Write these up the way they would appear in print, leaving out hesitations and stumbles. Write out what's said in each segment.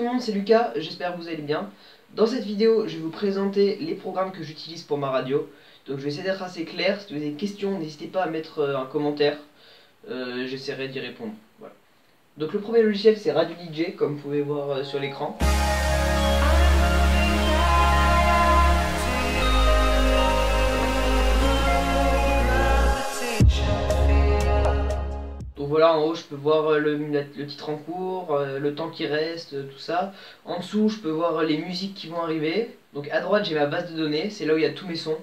le monde, c'est Lucas, j'espère que vous allez bien. Dans cette vidéo, je vais vous présenter les programmes que j'utilise pour ma radio. Donc je vais essayer d'être assez clair, si vous avez des questions, n'hésitez pas à mettre un commentaire, j'essaierai d'y répondre. Voilà. Donc le premier logiciel c'est Radio DJ, comme vous pouvez voir sur l'écran. Donc voilà, en haut je peux voir le titre en cours, le temps qui reste, tout ça. En dessous je peux voir les musiques qui vont arriver. Donc à droite j'ai ma base de données, c'est là où il y a tous mes sons.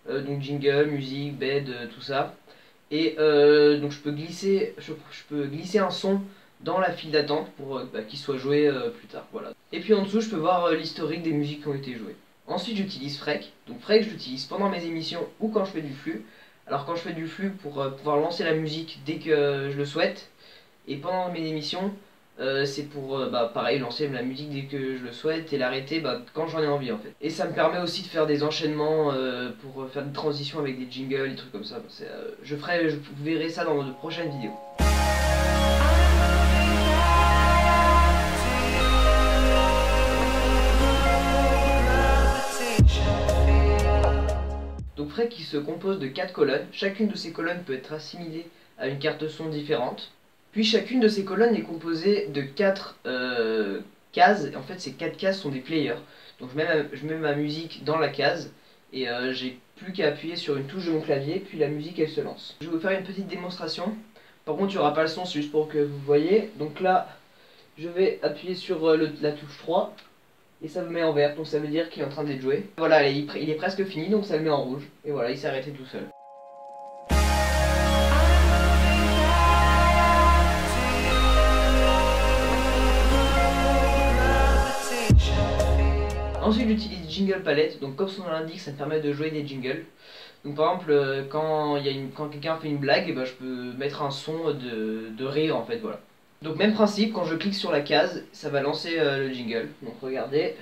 Donc jingle, musique, bed, tout ça. Et donc je peux glisser un son dans la file d'attente pour qu'il soit joué plus tard. Voilà. Et puis en dessous je peux voir l'historique des musiques qui ont été jouées. Ensuite j'utilise Freq. Donc Freq je l'utilise pendant mes émissions ou quand je fais du flux. Alors quand je fais du flux pour pouvoir lancer la musique dès que je le souhaite. Et pendant mes émissions c'est pour pareil lancer la musique dès que je le souhaite et l'arrêter quand j'en ai envie en fait. Et ça me permet aussi de faire des enchaînements pour faire des transitions avec des jingles, des trucs comme ça. Vous verrez ça dans de prochaines vidéos. Donc Freq qui se compose de 4 colonnes. Chacune de ces colonnes peut être assimilée à une carte son différente. Puis chacune de ces colonnes est composée de 4 cases. Et en fait ces 4 cases sont des players. Donc je mets ma musique dans la case et j'ai plus qu'à appuyer sur une touche de mon clavier, puis la musique elle se lance. Je vais vous faire une petite démonstration. Par contre il n'y aura pas le son, c'est juste pour que vous voyez. Donc là je vais appuyer sur la touche 3. Et ça me met en vert, donc ça veut dire qu'il est en train d'être joué. Voilà, il est presque fini, donc ça le met en rouge. Et voilà, il s'est arrêté tout seul. Ensuite j'utilise Jingle Palette, donc comme son nom l'indique, ça me permet de jouer des jingles. Donc par exemple, quand quelqu'un fait une blague, je peux mettre un son de rire en fait, voilà. Donc même principe, quand je clique sur la case, ça va lancer le jingle. Donc regardez,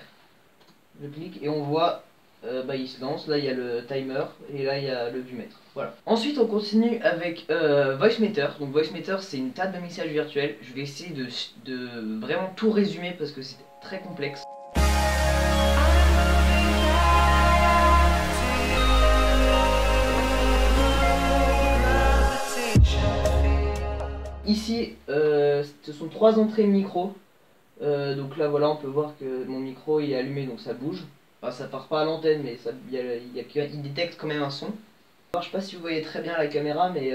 je clique et on voit, il se lance, là il y a le timer et là il y a le vumètre. Voilà. Ensuite on continue avec Voicemeter. Donc Voicemeter c'est une table de mixage virtuelle. Je vais essayer de vraiment tout résumer parce que c'est très complexe. Ici, ce sont 3 entrées micro. Donc là voilà, on peut voir que mon micro il est allumé, donc ça bouge. Enfin, ça part pas à l'antenne, mais il détecte quand même un son. Alors, je sais pas si vous voyez très bien la caméra, mais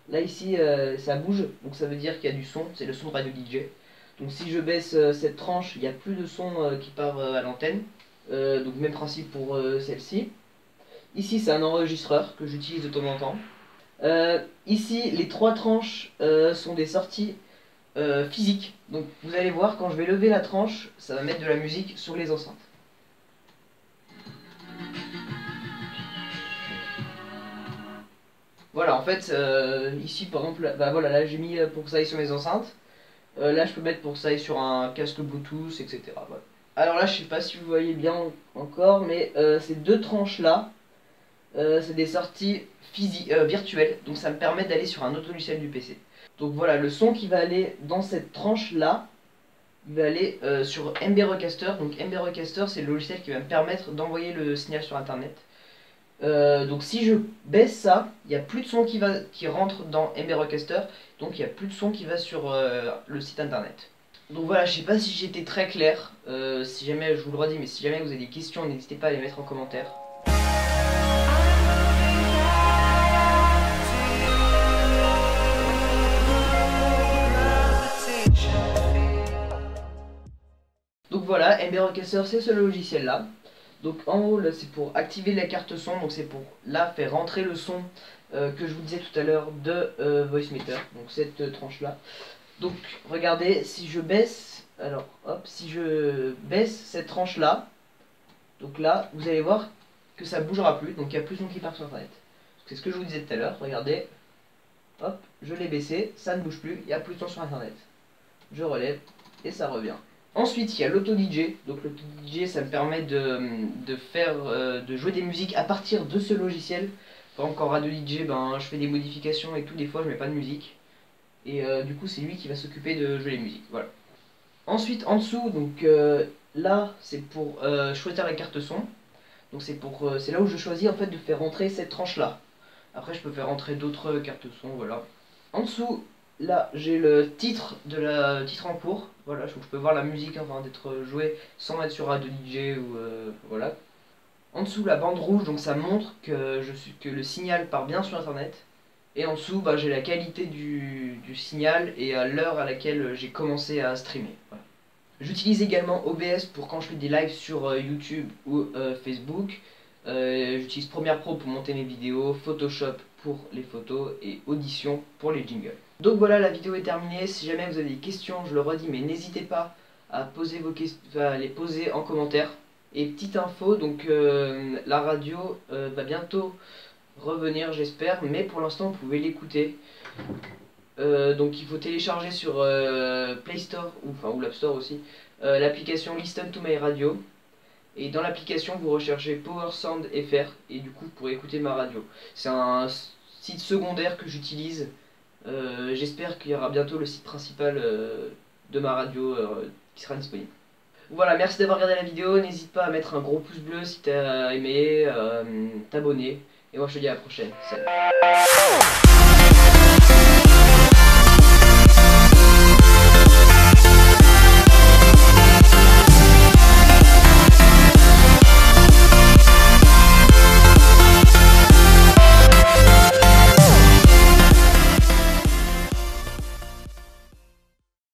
là ici ça bouge, donc ça veut dire qu'il y a du son, c'est le son de Radio DJ. Donc si je baisse cette tranche, il n'y a plus de son qui part à l'antenne. Donc même principe pour celle-ci. Ici c'est un enregistreur que j'utilise de temps en temps. Ici les 3 tranches sont des sorties physiques. Donc vous allez voir, quand je vais lever la tranche, ça va mettre de la musique sur les enceintes. Voilà, en fait, ici par exemple, voilà, là j'ai mis pour que ça aille sur mes enceintes. Là je peux mettre pour que ça aille sur un casque Bluetooth, etc. Voilà. Alors là je sais pas si vous voyez bien encore, mais ces 2 tranches là, c'est des sorties virtuelles. Donc ça me permet d'aller sur un autre logiciel du PC. Donc voilà, le son qui va aller dans cette tranche là, il va aller sur MB Recaster. Donc MB Recaster c'est le logiciel qui va me permettre d'envoyer le signal sur internet. Donc si je baisse ça, il n'y a plus de son qui rentre dans MB Recaster, donc il n'y a plus de son qui va sur le site internet. Donc voilà, je sais pas si j'étais très clair, si jamais, je vous le redis, mais si jamais vous avez des questions, n'hésitez pas à les mettre en commentaire. Donc voilà, MB Recaster c'est ce logiciel là. Donc en haut là c'est pour activer la carte son, donc c'est pour là faire rentrer le son que je vous disais tout à l'heure de Voicemeter, donc cette tranche là. Donc regardez, si je baisse, alors hop, si je baisse cette tranche là, donc là vous allez voir que ça bougera plus, donc il n'y a plus de son qui part sur internet. C'est ce que je vous disais tout à l'heure, regardez, hop, je l'ai baissé, ça ne bouge plus, il n'y a plus de son sur internet. Je relève et ça revient. Ensuite, il y a l'auto DJ. Donc l'auto DJ, ça me permet de jouer des musiques à partir de ce logiciel. Par exemple, quand Radio DJ, je fais des modifications et tout, des fois je mets pas de musique. Et du coup, c'est lui qui va s'occuper de jouer les musiques. Voilà. Ensuite en dessous, donc là c'est pour choisir la carte son. Donc c'est là où je choisis en fait de faire rentrer cette tranche là. Après je peux faire rentrer d'autres cartes son, voilà. En dessous, là j'ai le titre de la titre en cours. Voilà, je peux voir la musique avant d'être jouée sans être sur Radio DJ ou voilà. En dessous la bande rouge, donc ça montre que le signal part bien sur internet. Et en dessous, bah, j'ai la qualité du signal et à l'heure à laquelle j'ai commencé à streamer. Voilà. J'utilise également OBS pour quand je fais des lives sur YouTube ou Facebook. J'utilise Premiere Pro pour monter mes vidéos, Photoshop pour les photos et Audition pour les jingles. Donc voilà, la vidéo est terminée. Si jamais vous avez des questions, je le redis, mais n'hésitez pas à poser vos questions, à les poser en commentaire. Et petite info, donc la radio va bientôt revenir, j'espère, mais pour l'instant vous pouvez l'écouter. Donc il faut télécharger sur Play Store ou l'App Store aussi l'application Listen to My Radio, et dans l'application vous recherchez Power Sound FR et du coup vous pourrez écouter ma radio. C'est un site secondaire que j'utilise. J'espère qu'il y aura bientôt le site principal de ma radio qui sera disponible. Voilà, merci d'avoir regardé la vidéo, n'hésite pas à mettre un gros pouce bleu si t'as aimé, t'abonner, et moi je te dis à la prochaine, salut.